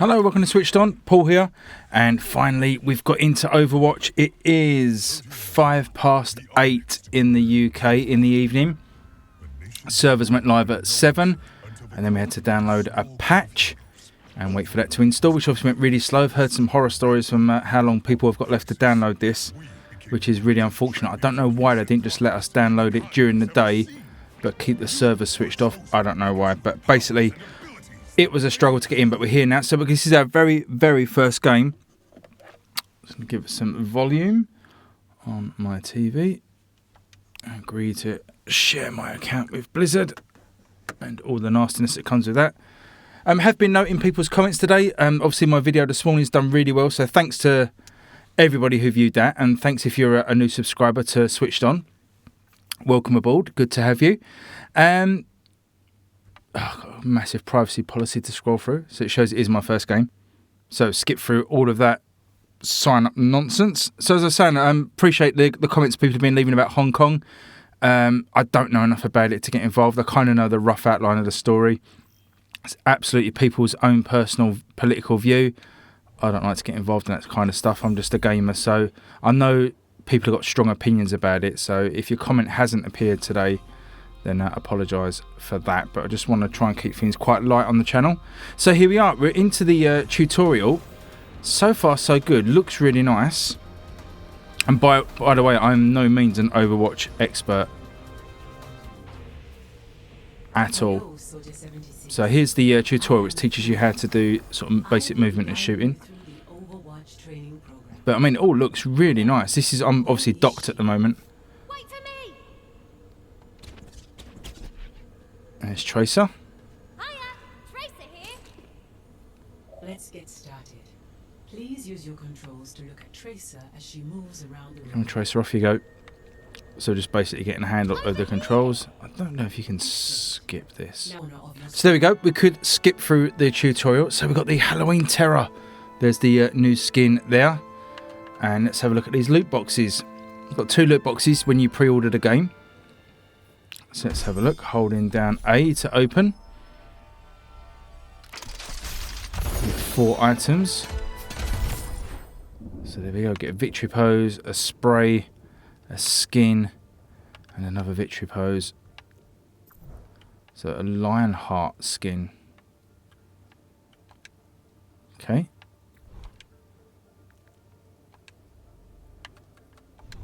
Hello, welcome to Switched On. Paul here, and finally we've got into Overwatch. It is 8:05 in the UK in the evening. Servers went live at 7, and then we had to download a patch and wait for that to install, which obviously went really slow. I've heard some horror stories from how long people have got left to download this, which is really unfortunate. I don't know why they didn't just let us download it during the day, but keep the servers switched off. I don't know why, but basically it was a struggle to get in, but we're here now. So this is our very, very first game. Just going to give it some volume on my TV. I agree to share my account with Blizzard and all the nastiness that comes with that. Have been noting people's comments today. Obviously my video this morning has done really well, so thanks to everybody who viewed that, and thanks if you're a new subscriber to Switched On. Welcome aboard, good to have you. Got a massive privacy policy to scroll through, so it shows it is my first game. So skip through all of that sign up nonsense. So as I was saying, appreciate the comments people have been leaving about Hong Kong. I don't know enough about it to get involved. I kind of know the rough outline of the story. It's absolutely people's own personal political view. I don't like to get involved in that kind of stuff. I'm just a gamer, so I know people have got strong opinions about it. So if your comment hasn't appeared today, then I apologise for that. But I just want to try and keep things quite light on the channel. So here we are. We're into the tutorial. So far, so good. Looks really nice. And by the way, I'm no means an Overwatch expert at all. So here's the tutorial, which teaches you how to do sort of basic movement and shooting. But I mean, it all looks really nice. This is, I'm obviously docked at the moment. There's Tracer. Hiya, Tracer here. Let's get started. Please use your controls to look at Tracer as she moves around the room. And Tracer, off you go. So just basically getting a handle of the controls. I don't know if you can skip this. So there we go. We could skip through the tutorial. So we've got the Halloween Terror. There's the new skin there. And let's have a look at these loot boxes. We've got 2 loot boxes when you pre-order the game. So let's have a look. Holding down A to open. 4 items. So there we go. Get a victory pose, a spray, a skin, and another victory pose. So a lion heart skin. Okay.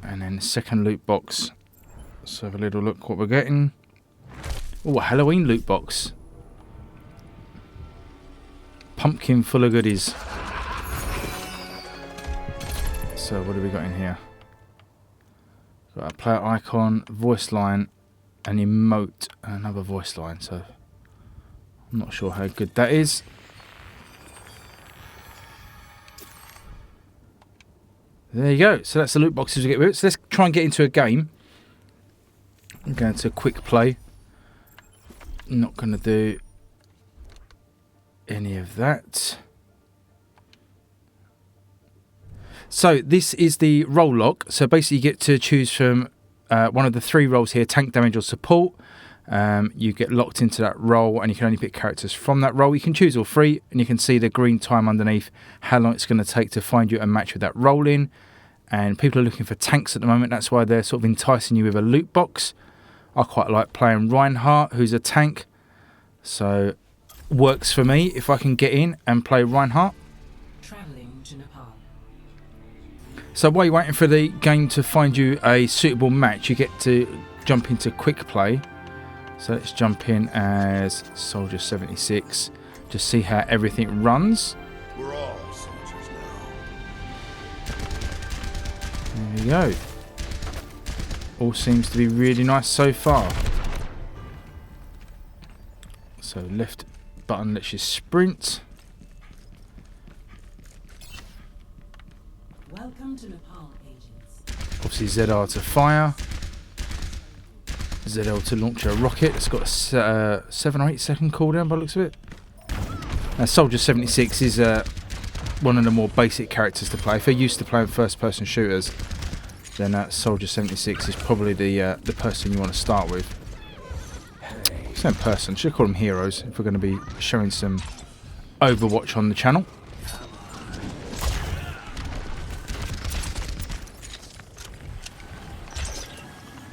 And then the second loot box. Let's have a little look what we're getting. Oh, a Halloween loot box. Pumpkin full of goodies. So what have we got in here? Got a player icon, voice line, an emote, and another voice line. So I'm not sure how good that is. There you go. So that's the loot boxes we get with it. So let's try and get into a game. I'm going to quick play. Not going to do any of that. So this is the role lock. So basically you get to choose from one of the 3 roles here, tank, damage or support. You get locked into that role and you can only pick characters from that role. You can choose all 3 and you can see the green time underneath how long it's going to take to find you a match with that role in. And people are looking for tanks at the moment. That's why they're sort of enticing you with a loot box. I quite like playing Reinhardt, who's a tank. So works for me if I can get in and play Reinhardt. Traveling to Nepal. So while you're waiting for the game to find you a suitable match, you get to jump into quick play. So let's jump in as Soldier 76. Just see how everything runs. We're all soldiers now. There we go. All seems to be really nice so far. So left button lets you sprint. Welcome to Nepal, agents. Obviously ZR to fire. ZL to launch a rocket. It's got a 7 or 8 second cooldown by the looks of it. Now Soldier 76 is one of the more basic characters to play. If you're used to playing first person shooters, then Soldier 76 is probably the person you want to start with. Same person, should call them heroes if we're going to be showing some Overwatch on the channel.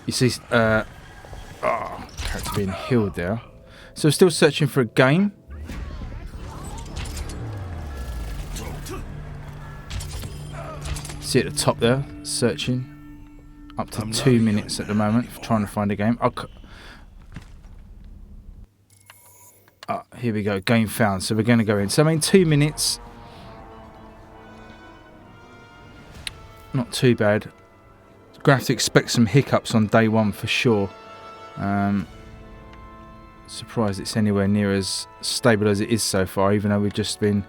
You see, character being healed there. So we're still searching for a game. See at the top there, searching. Up to 2 minutes at the moment, trying to find a game. Here we go, game found. So we're going to go in. So I mean, 2 minutes. Not too bad. Going to have to expect some hiccups on day one for sure. Surprised it's anywhere near as stable as it is so far, even though we've just been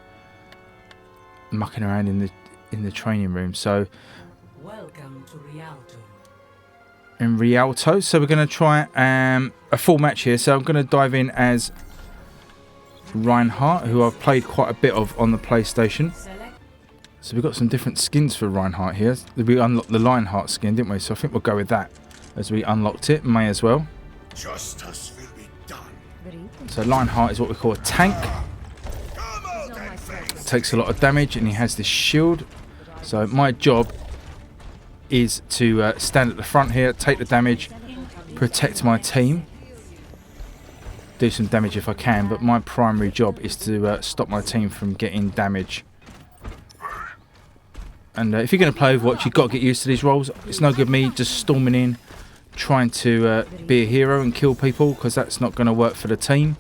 mucking around in the training room. So Welcome to Rialto. in Rialto, so we're going to try a full match here. So I'm going to dive in as Reinhardt, who I've played quite a bit of on the PlayStation. So we've got some different skins for Reinhardt here. We unlocked the Lionheart skin, didn't we? So I think we'll go with that as we unlocked it. May as well. Justice will be done. So Lionheart is what we call a tank. Takes a lot of damage, and he has this shield. So my job is to stand at the front here, take the damage, protect my team, do some damage if I can, but my primary job is to stop my team from getting damage. And if you're going to play Overwatch, you've got to get used to these roles. It's no good me just storming in, trying to be a hero and kill people, because that's not going to work for the team.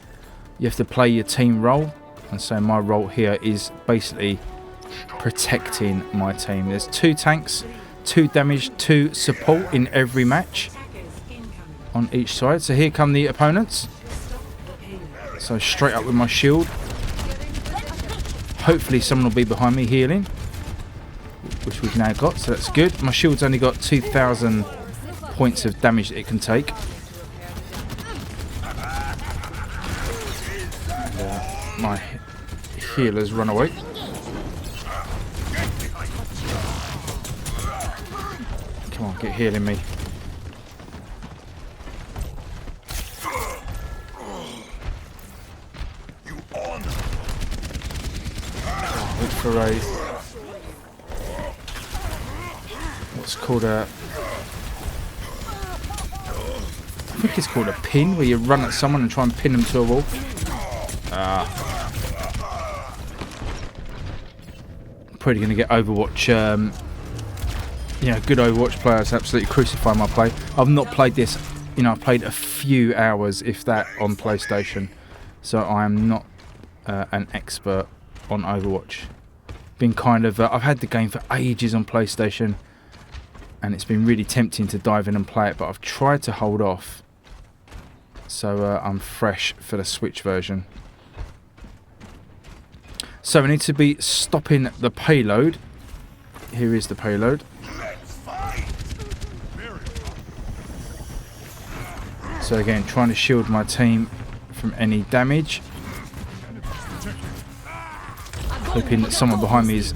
You have to play your team role, and so my role here is basically protecting my team. There's 2 tanks, 2 damage, 2 support in every match on each side. So here come the opponents. So straight up with my shield. Hopefully someone will be behind me healing, which we've now got, so that's good. My shield's only got 2,000 points of damage that it can take. And, my healers run away. Come on, get healing me. Look for a... what's called a... I think it's called a pin, where you run at someone and try and pin them to a wall. Probably going to get Overwatch, good Overwatch players absolutely crucify my play. I've not played this, I've played a few hours, if that, on PlayStation. So I am not an expert on Overwatch. Been kind of, I've had the game for ages on PlayStation, and it's been really tempting to dive in and play it, but I've tried to hold off. So I'm fresh for the Switch version. So we need to be stopping the payload. Here is the payload. So again, trying to shield my team from any damage. Hoping that someone behind me is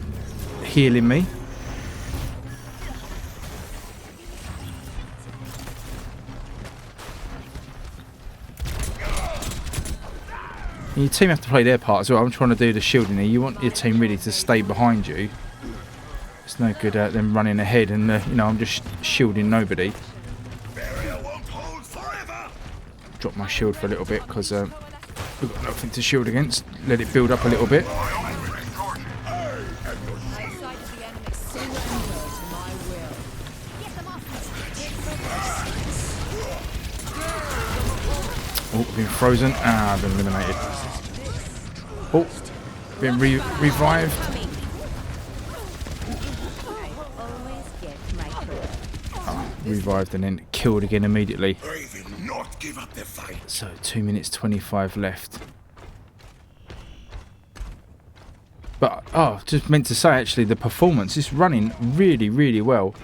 healing me. And your team have to play their part as well. I'm trying to do the shielding here. You want your team really to stay behind you. It's no good at them running ahead and I'm just shielding nobody. Drop my shield for a little bit because we've got nothing to shield against. Let it build up a little bit. Oh, been frozen. I've been eliminated. Oh, been revived. Revived and then killed again immediately. So 2 minutes 25 left. But just meant to say, actually, the performance is running really, really well.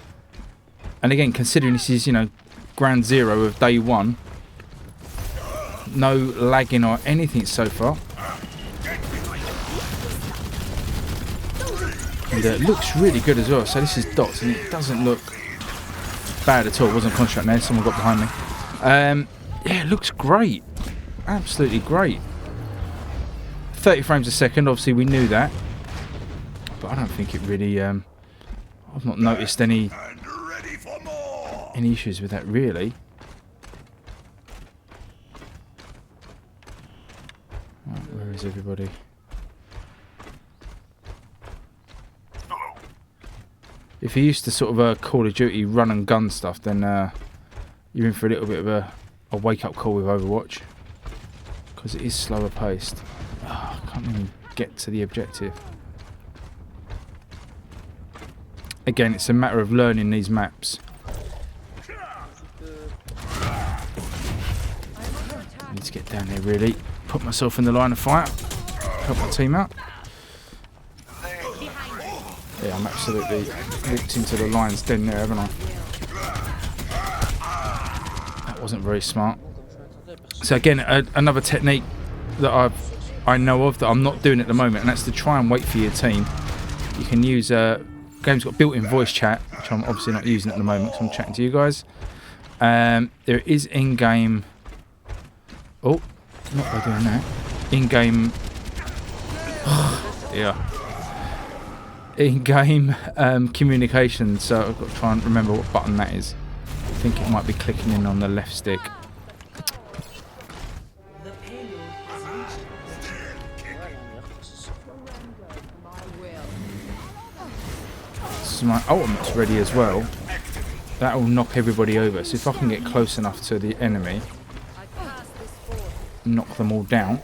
And again, considering this is ground zero of day one, no lagging or anything so far. And it looks really good as well. So this is dots, and it doesn't look bad at all. It wasn't contract there. Someone got behind me. Yeah, it looks great. Absolutely great. 30 frames a second, obviously we knew that. But I don't think it really... I've not noticed any issues with that, really. Right, where is everybody? If you're used to sort of Call of Duty run and gun stuff, then you're in for a little bit of a wake-up call with Overwatch. Because it is slower paced. Oh, I can't even get to the objective. Again, it's a matter of learning these maps. I need to get down there, really. Put myself in the line of fire. Help my team out. Yeah, I'm absolutely walked into the lion's den there, haven't I? That wasn't very smart. So again, another technique that I know of that I'm not doing at the moment, and that's to try and wait for your team. You can use game's got built-in voice chat, which I'm obviously not using at the moment because I'm chatting to you guys. There is in-game. Oh, not by doing that. In-game. Yeah. In-game communication. So I've got to try and remember what button that is. I think it might be clicking in on the left stick. So my ultimate's ready as well. That will knock everybody over. So if I can get close enough to the enemy, knock them all down.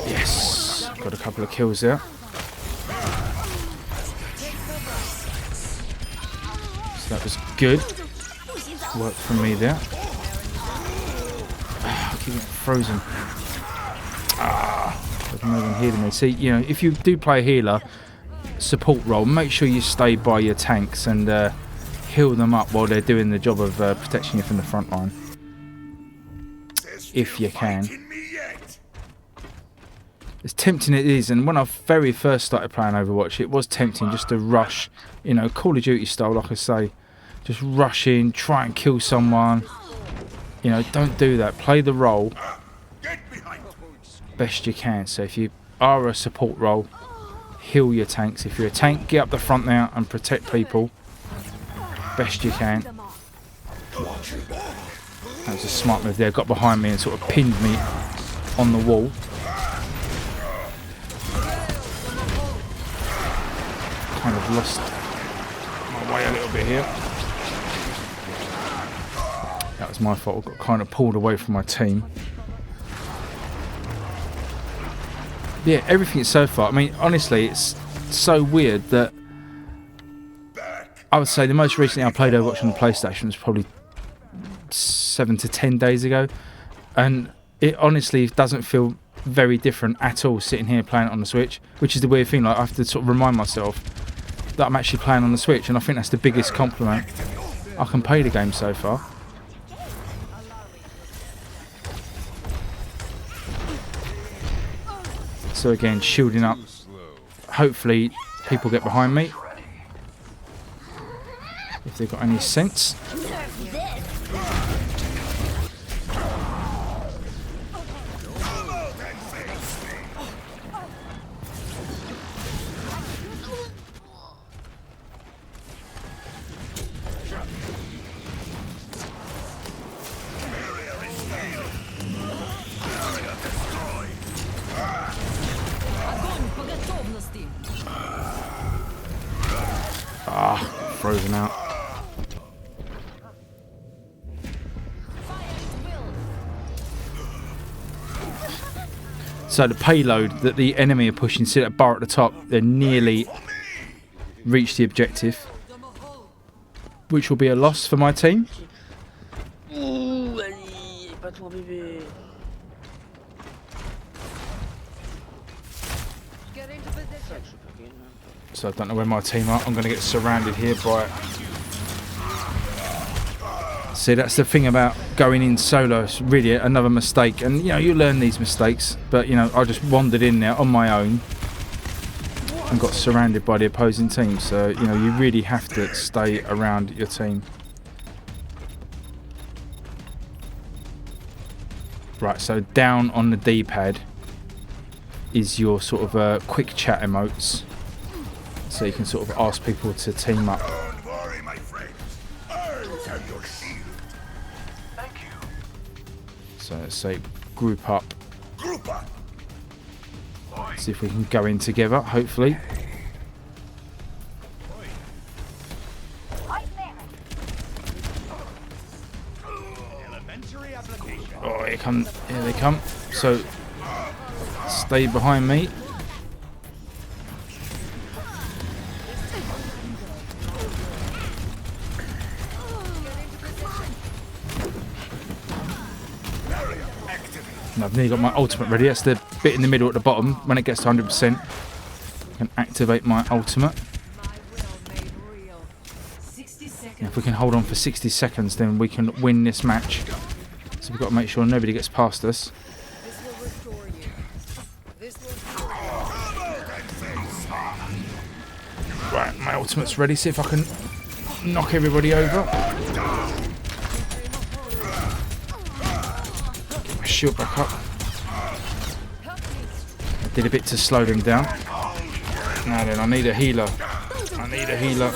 Yes, got a couple of kills there. So that was good. Work from me there. I keep getting frozen. I'm not even healing me. See, you know, if you do play a healer support role, make sure you stay by your tanks and heal them up while they're doing the job of protecting you from the front line, if you can. As tempting it is, and when I very first started playing Overwatch, it was tempting just to rush, you know, Call of Duty style, like I say, just rush in, try and kill someone. You know, don't do that. Play the role best you can. So if you are a support role, heal your tanks. If you're a tank, get up the front there and protect people best you can. That was a smart move there. Got behind me and sort of pinned me on the wall. Kind of lost my way a little bit here. That was my fault. I got kind of pulled away from my team. Yeah, everything so far. I mean, honestly, it's so weird that I would say the most recently I played Overwatch on the PlayStation was probably 7 to 10 days ago, and it honestly doesn't feel very different at all sitting here playing it on the Switch, which is the weird thing. Like, I have to sort of remind myself that I'm actually playing on the Switch, and I think that's the biggest compliment I can pay the game so far. So again, shielding up. Hopefully people get behind me if they've got any sense. Frozen out. So the payload that the enemy are pushing, see that bar at the top, they're nearly reached the objective, which will be a loss for my team. So I don't know where my team are. I'm going to get surrounded here by... See, that's the thing about going in solo. It's really another mistake. And, you know, you learn these mistakes. But, you know, I just wandered in there on my own and got surrounded by the opposing team. So, you know, you really have to stay around your team. Right, so down on the D-pad is your sort of quick chat emotes. So you can sort of ask people to team up. Don't worry, my friends. I'll have your shield. Thank you. So let's say group up. Group up. See if we can go in together, hopefully. Oh, here they come. So stay behind me. And I've nearly got my ultimate ready. That's the bit in the middle at the bottom. When it gets to 100%, I can activate my ultimate. And if we can hold on for 60 seconds, then we can win this match. So we've got to make sure nobody gets past us. Right, my ultimate's ready. See if I can knock everybody over. Get my shield back up. I did a bit to slow them down. Now then, I need a healer. I need a healer.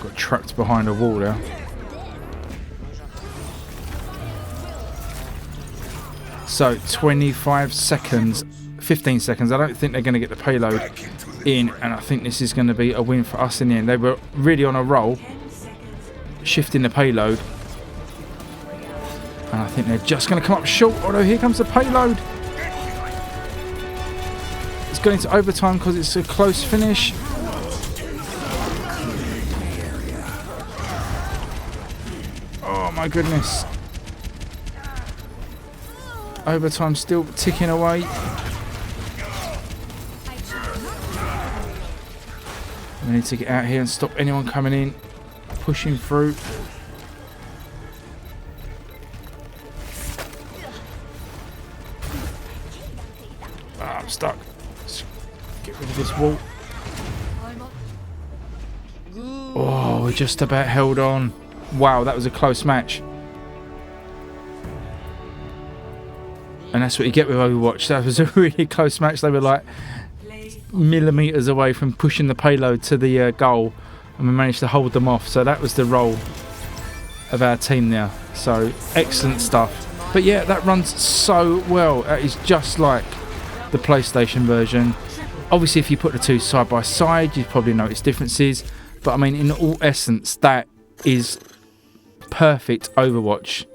Got trapped behind a wall there. So 25 seconds, 15 seconds. I don't think they're going to get the payload in, and I think this is going to be a win for us in the end. They were really on a roll, shifting the payload, and I think they're just going to come up short. Although here comes the payload. It's going into overtime because it's a close finish. Oh my goodness. Overtime still ticking away. We need to get out here and stop anyone coming in, pushing through. Ah, I'm stuck. Let's get rid of this wall. Oh, we just about held on. Wow, that was a close match. And that's what you get with Overwatch. That was a really close match. They were like millimeters away from pushing the payload to the goal, and we managed to hold them off. So that was the role of our team there. So excellent stuff. But yeah, that runs so well. That is just like the PlayStation version. Obviously, if you put the two side by side, you'd probably notice differences. But I mean, in all essence, that is perfect Overwatch.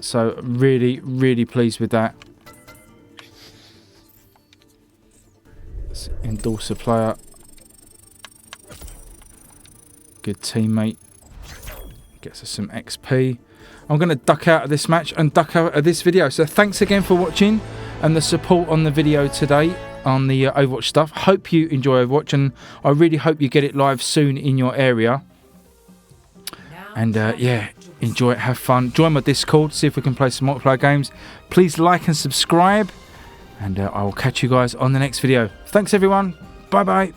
So really, really pleased with that. Let's endorse a player. Good teammate. Gets us some XP. I'm going to duck out of this match and duck out of this video. So thanks again for watching and the support on the video today on the Overwatch stuff. Hope you enjoy Overwatch, and I really hope you get it live soon in your area. And yeah, enjoy it, have fun. Join my Discord, see if we can play some multiplayer games. Please like and subscribe, and I will catch you guys on the next video. Thanks everyone. Bye bye.